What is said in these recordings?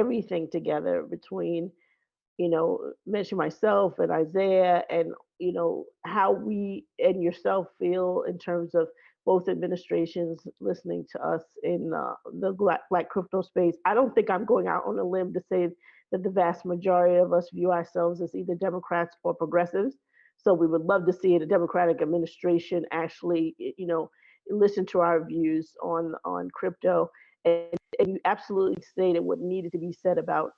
everything together between, mention myself and Isaiah and, how we and yourself feel in terms of both administrations listening to us in the Black crypto space. I don't think I'm going out on a limb to say that the vast majority of us view ourselves as either Democrats or progressives. So we would love to see the Democratic administration actually, listen to our views on crypto. And you absolutely stated what needed to be said about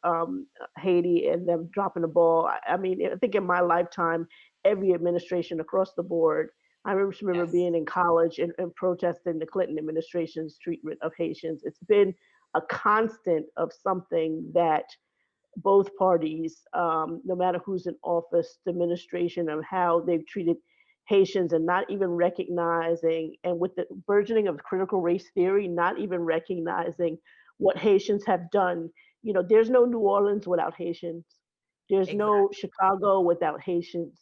Haiti and them dropping the ball. I mean, I think in my lifetime, every administration across the board. I remember Yes. being in college and protesting the Clinton administration's treatment of Haitians. It's been a constant of something that both parties, no matter who's in office, the administration of how they've treated Haitians and not even recognizing, and with the burgeoning of critical race theory, not even recognizing what Haitians have done. There's no New Orleans without Haitians. There's no Exactly. Chicago without Haitians.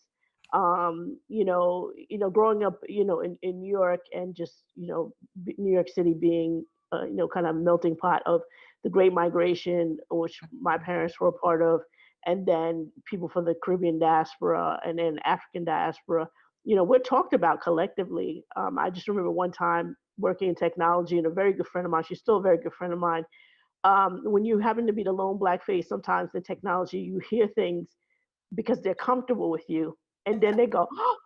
Growing up, in New York and just, New York City being, kind of melting pot of the Great Migration, which my parents were a part of, and then people from the Caribbean diaspora and then African diaspora. We're talked about collectively. I just remember one time working in technology, and a very good friend of mine, she's still a very good friend of mine. When you happen to be the lone black face, sometimes in technology, you hear things because they're comfortable with you, and then they go, oh.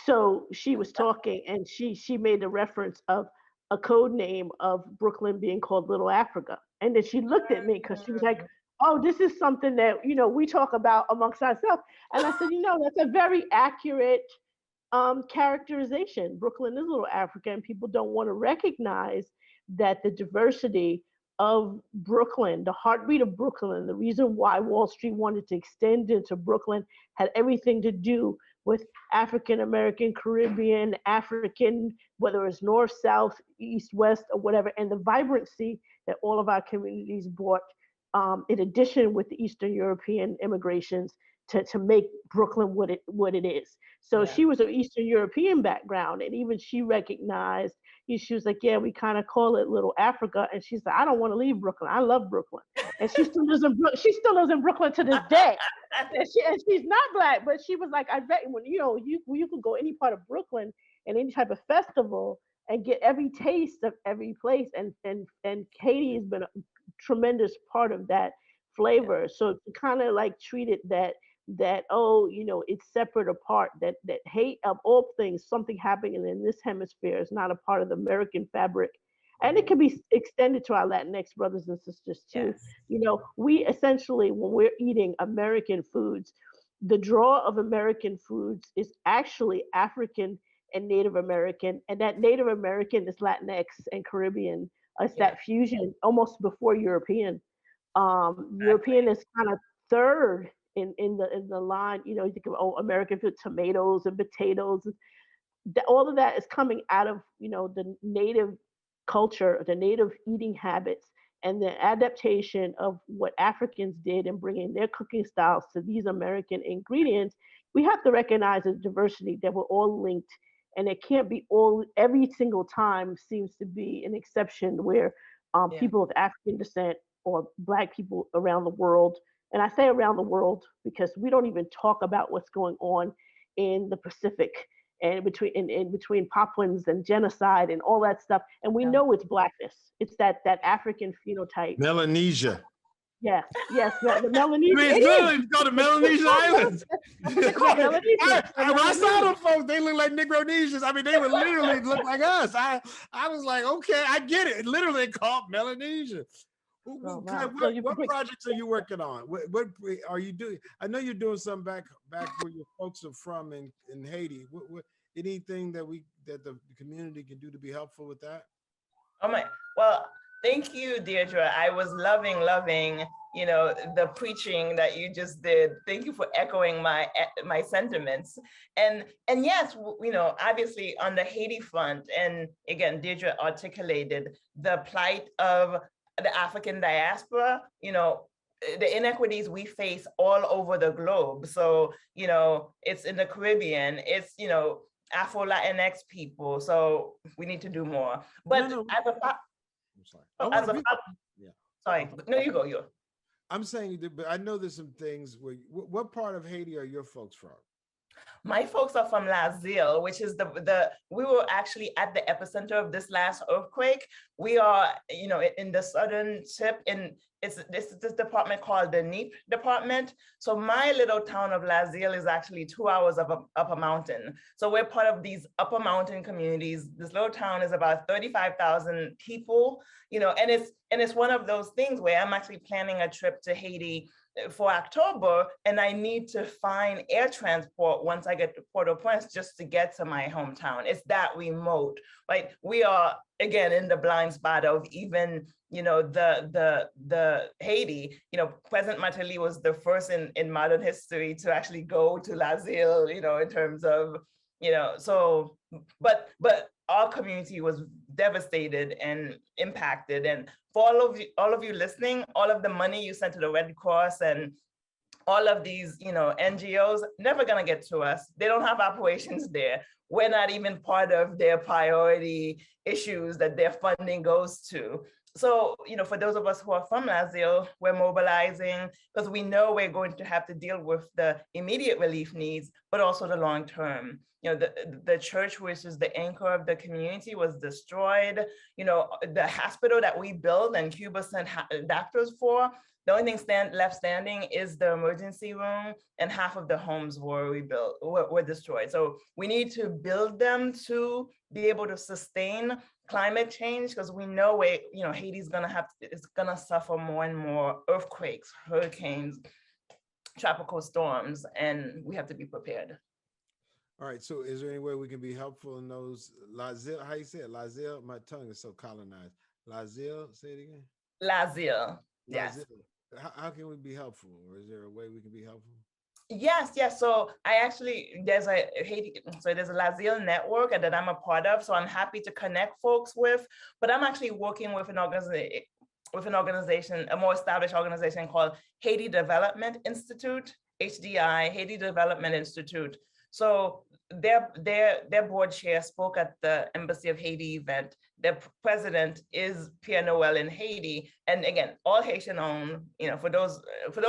So she was talking, and she made a reference of a code name of Brooklyn being called Little Africa, and then she looked at me because she was like, Mm, "Oh, this is something that we talk about amongst ourselves." And I said, "That's a very accurate characterization. Brooklyn is Little Africa, and people don't want to recognize that the diversity of Brooklyn, the heartbeat of Brooklyn, the reason why Wall Street wanted to extend into Brooklyn had everything to do with African American, Caribbean, African, whether it's north, south, east, west, or whatever, and the vibrancy that all of our communities brought, in addition with the Eastern European immigrations, to make Brooklyn what it is. So yeah. she was of Eastern European background, and even she recognized. She was like, "Yeah, we kind of call it Little Africa," and she's like, "I don't want to leave Brooklyn. I love Brooklyn," and she still lives in Brooklyn to this day. And she's not black, but she was like, "I bet when you can go any part of Brooklyn and any type of festival and get every taste of every place, and Katie has been a tremendous part of that Yeah. flavor. So to kind of like treat it that oh, it's separate apart, that hate of all things, something happening in this hemisphere is not a part of the American fabric. And it Mhm. can be extended to our Latinx brothers and sisters too. Yes. We essentially, when we're eating American foods, the draw of American foods is actually African and Native American, and that Native American is Latinx and Caribbean. It's Yeah. that fusion almost before European. European Exactly. is kind of third in the line. You think of American food, tomatoes and potatoes. All of that is coming out of the native culture, the native eating habits, and the adaptation of what Africans did in bringing their cooking styles to these American ingredients. We have to recognize the diversity that we're all linked, and it can't be all every single time seems to be an exception where Yeah. people of African descent or Black people around the world, and I say around the world because we don't even talk about what's going on in the Pacific and in between Papuans and genocide and all that stuff. And we Yeah. know it's blackness. It's that African phenotype. Melanesia. Yes, yes, the I Melanesian. mean, it's It is. literally it's called the It's Melanesian called Islands. that's what they call it, Melanesian. The When I saw Melanesian. them folks, they look like Negronesians. I mean, they would literally look like us. I was like, okay, I get it. Literally called Melanesia. Oh Claire, wow. So what, you what bring. projects are you working on? What are you doing? I know you're doing some back where your folks are from in Haiti. Anything that the community can do to be helpful with that? Oh my, well, thank you, Deirdre. I was loving, the preaching that you just did. Thank you for echoing my sentiments. And yes, obviously on the Haiti front, and again, Deirdre articulated the plight of the African diaspora, the inequities we face all over the globe. So, it's in the Caribbean, it's, Afro Latinx people. So we need to do more. No, But no. as a I'm sorry. I want as to a be. Yeah. sorry, no, you go. I'm saying, but I know there's some things where, what part of Haiti are your folks from? My folks are from Lazille, which is we were actually at the epicenter of this last earthquake. We are, in the southern tip, in it's this department called the NEEP department. So my little town of Lazille is actually 2 hours up a mountain. So we're part of these upper mountain communities. This little town is about 35,000 people, and it's one of those things where I'm actually planning a trip to Haiti for October, and I need to find air transport once I get to Port-au-Prince just to get to my hometown. It's that remote. Like, we are again in the blind spot of even, the Haiti. President Mateli was the first in modern history to actually go to Lazille, in terms of, so, but our community was devastated and impacted. And for all of you listening, all of the money you sent to the Red Cross and all of these, NGOs, never gonna get to us. They don't have operations there. We're not even part of their priority issues that their funding goes to. So, for those of us who are from Lazio, we're mobilizing because we know we're going to have to deal with the immediate relief needs, but also the long term. The church, which is the anchor of the community, was destroyed. The hospital that we built and Cuba sent doctors for, the only thing left standing is the emergency room, and half of the homes were rebuilt, were destroyed. So we need to build them to be able to sustain climate change, because we know Haiti's it's gonna suffer more and more earthquakes, hurricanes, tropical storms, and we have to be prepared. All right. So is there any way we can be helpful in those Lazille? How you say it? Lazille? My tongue is so colonized. Lazille, say it again. Lazille, yes. Lazille. How can we be helpful? Or is there a way we can be helpful? Yes. So there's a Lazille network that I'm a part of. So I'm happy to connect folks with, but I'm actually working with an organization, a more established organization called Haiti Development Institute, HDI, Haiti Development Institute. So their board chair spoke at the Embassy of Haiti event. Their president is Pierre Noel in Haiti, and again, all Haitian owned. For those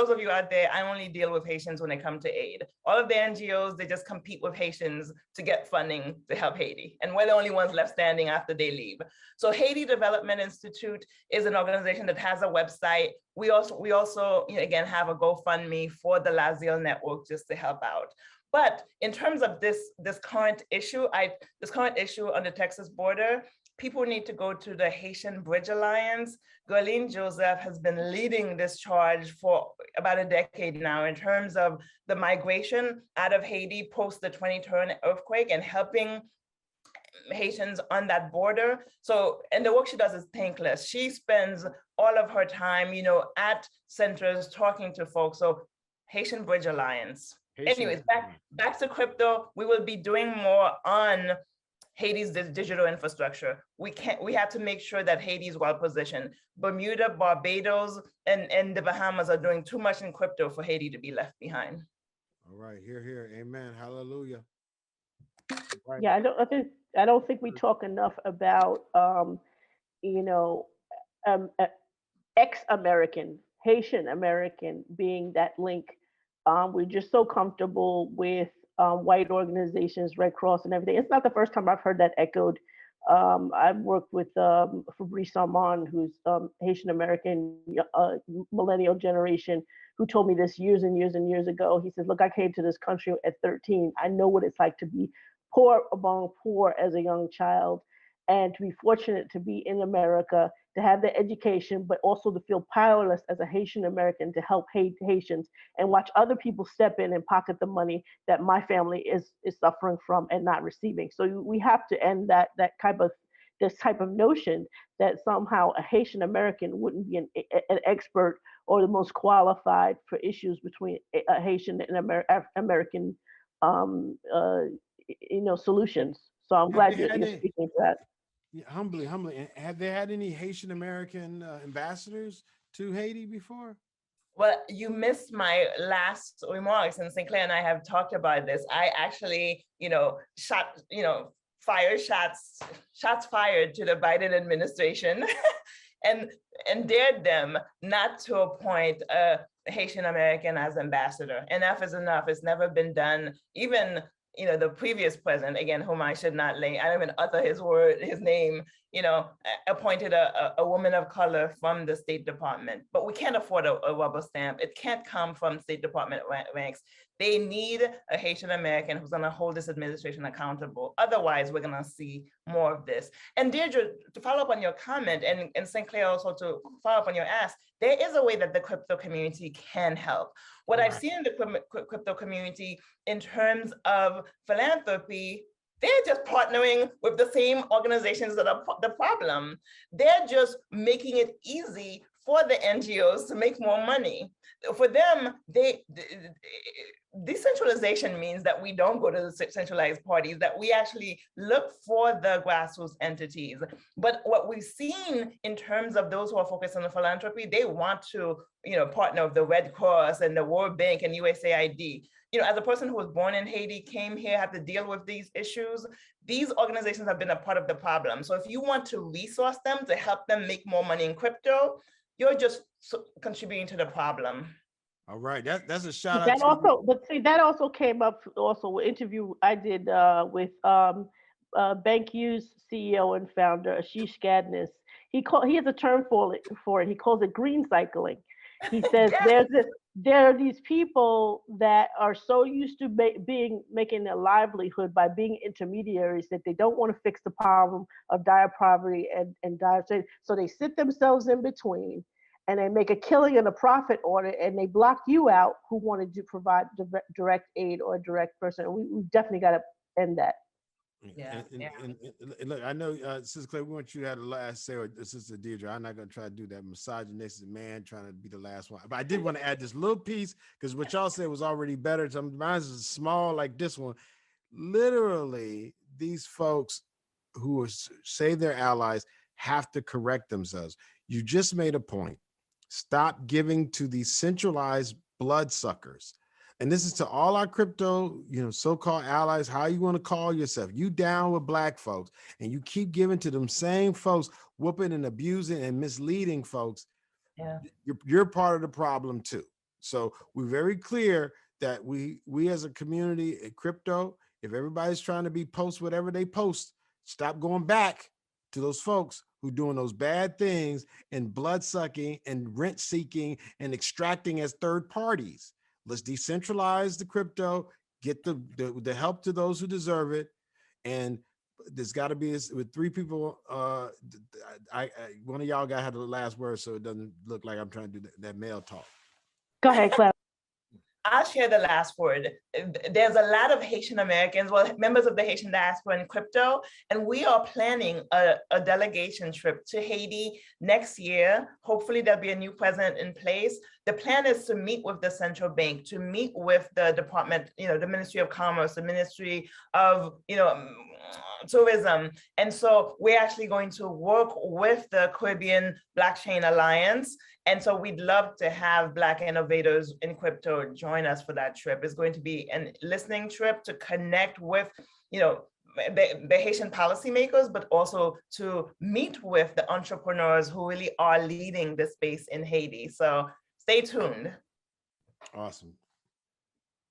of you out there, I only deal with Haitians when they come to aid. All of the NGOs, they just compete with Haitians to get funding to help Haiti, and we're the only ones left standing after they leave. So Haiti Development Institute is an organization that has a website. We also again have a GoFundMe for the Lazille network just to help out. But in terms of this current issue on the Texas border, people need to go to the Haitian Bridge Alliance. Guerline Joseph has been leading this charge for about a decade now in terms of the migration out of Haiti post the 2010 earthquake and helping Haitians on that border. So, and the work she does is thankless. She spends all of her time, at centers talking to folks. So Haitian Bridge Alliance. Anyways, back to crypto. We will be doing more on Haiti's digital infrastructure. We have to make sure that Haiti is well positioned. Bermuda, Barbados, and the Bahamas are doing too much in crypto for Haiti to be left behind. All right, here, amen, hallelujah. Right. Yeah, I don't think we talk enough about ex-American, Haitian American being that link. We're just so comfortable with white organizations, Red Cross and everything. It's not the first time I've heard that echoed. I've worked with Fabrice Armand, who's Haitian American, millennial generation, who told me this years and years and years ago. He says, look, I came to this country at 13. I know what it's like to be poor among poor as a young child, and to be fortunate to be in America, to have the education, but also to feel powerless as a Haitian American to help Haitians and watch other people step in and pocket the money that my family is suffering from and not receiving. So we have to end this type of notion that somehow a Haitian American wouldn't be an expert or the most qualified for issues between a Haitian and American solutions. So I'm glad you're speaking to that. Yeah, humbly. Have they had any Haitian American ambassadors to Haiti before? Well, you missed my last remarks, and Sinclair and I have talked about this. I actually, shots fired to the Biden administration and dared them not to appoint a Haitian American as ambassador. Enough is enough. It's never been done. Even the previous president, again, whom I should not I don't even utter his name, appointed a woman of color from the State Department. But we can't afford a rubber stamp. It can't come from State Department ranks. They need a Haitian American who's going to hold this administration accountable. Otherwise, we're going to see more of this. And Deidra, to follow up on your comment, and St. Clair also to follow up on your ask, there is a way that the crypto community can help. What I've seen in the crypto community in terms of philanthropy, they're just partnering with the same organizations that are the problem. They're just making it easy for the NGOs to make more money. For them, decentralization means that we don't go to the centralized parties, that we actually look for the grassroots entities. But what we've seen in terms of those who are focused on the philanthropy, they want to partner with the Red Cross and the World Bank and USAID. As a person who was born in Haiti, came here, had to deal with these issues, these organizations have been a part of the problem. So if you want to resource them to help them make more money in crypto, you're just contributing to the problem. All right, that's a shout That out. But see, that also came up also an interview I did with BankU's CEO and founder Ashish Gadnis. He has a term for it. He calls it green cycling. He says there are these people that are so used to making their livelihood by being intermediaries that they don't want to fix the problem of dire poverty and dire, so they sit themselves in between and they make a killing and a profit on it, and they block you out who wanted to provide direct aid or a direct person. And we definitely got to end that. Yeah. And look, I know, Sister Clay, we want you to have the last say, or Sister Deidra. I'm not going to try to do that misogynistic man trying to be the last one. But I did want to add this little piece, because what y'all said was already better. Some mine is small like this one. Literally, these folks who say they're allies have to correct themselves. You just made a point. Stop giving to these centralized bloodsuckers. And this is to all our crypto, so-called allies, how you want to call yourself. You down with Black folks, and you keep giving to them same folks, whooping and abusing and misleading folks. Yeah. You're part of the problem too. So we're very clear that we as a community at crypto, if everybody's trying to post whatever they post, stop going back to those folks who doing those bad things and blood sucking and rent seeking and extracting as third parties. Let's decentralize the crypto, get the help to those who deserve it. And there's got to be with three people. One of y'all got to have the last word, so it doesn't look like I'm trying to do that male talk. Go ahead, Clem. I'll share the last word. There's a lot of Haitian Americans, members of the Haitian diaspora in crypto, and we are planning a delegation trip to Haiti next year. Hopefully there'll be a new president in place. The plan is to meet with the central bank, to meet with the department, the Ministry of Commerce, the Ministry of, Tourism. And so we're actually going to work with the Caribbean Blockchain Alliance. And so we'd love to have Black innovators in crypto join us for that trip. It's going to be a listening trip to connect with, the Haitian policymakers, but also to meet with the entrepreneurs who really are leading the space in Haiti. So stay tuned. Awesome.